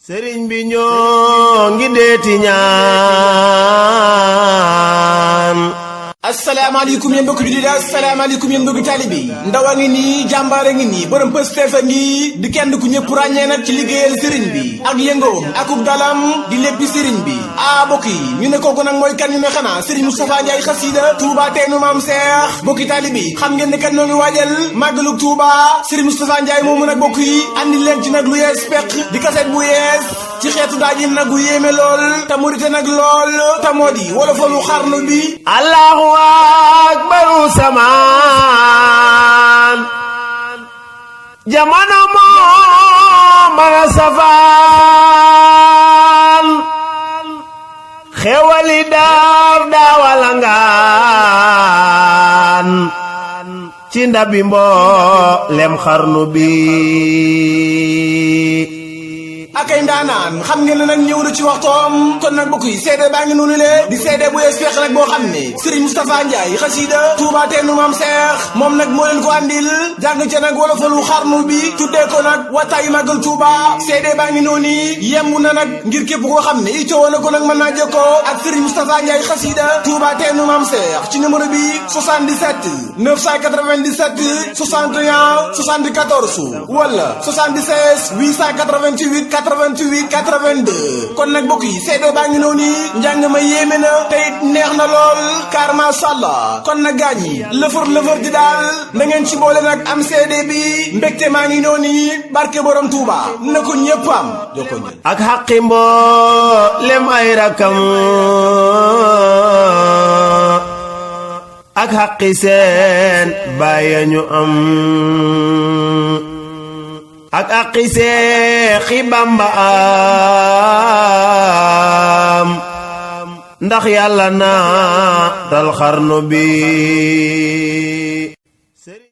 sëriñ bi ñoo ngi deeti ñaan. asalaamaaleykum yéen mbokki jullit asalaamaaleykum yéen mbokki taalibe yi ndaw a ngi nii jàmbaar a ngi nii borom Pastef a ngi di kenn ku ñëpp ràññee nag ci liggéeyal sëriñ bi ak yëngoom akub dalam di léppi sëriñ bi mbokk yi ñu ne kooku nag mooy kan ñu ne xanaa sëriñ Moustapha Ndiaye xasida Touba teenu maam Seex mbokki taalibe yi xam ngeen ne kat noo ngi waajal màggalu Touba sëriñ Moustapha Ndiaye moomu nag mbokk yi andi leen ci nag lu yees peq di kaset bu yees ci xeetu daajin nag gu yéeme lool te murite nag lool te moo di wolofalu xarnu bi allahu akbaru samaan jamono moo mën a safaan xewali daawalangaan ci ndabi mboolem xarnu bi akay ndaanaan xam ngeen ne nag ñëw na ci waxtoom kon nag mbokk yi seede baa ngi noonu le di seede bu yees feex nag boo xam ne Serigne Moustapha Ndiaye xasida Touba teenu maam Seex moom nag moo leen ko andil jàng ca nag wolofalu xarnu bi tuddee ko nag wattaayu màggal Touba seede baa ngi noonu yemb na nag ngir képp koo xam ne itoo na ko nag mën naa jokkoo ak Serigne Moustapha Ndiaye xasida Touba teenu maam Seex ci numéro bi 77 997 61 74 wala 76 888 88 82 kon nag mbokk yi seede baa ngi noonu njàng ma yéeme na te it neex na lool car masha Allah kon nag gaañ yi lëfër di daal na ngeen ci boole nag am seede bi mbégte maa ngi noonu barke borom Touba na ko ñëpp am jokko ñëpp ak xaqi mboolem ay rakam ak xaqi seen bàyyi ñu am ak aqi Seexi Bamba am ndax yàlla na dal xarnu bi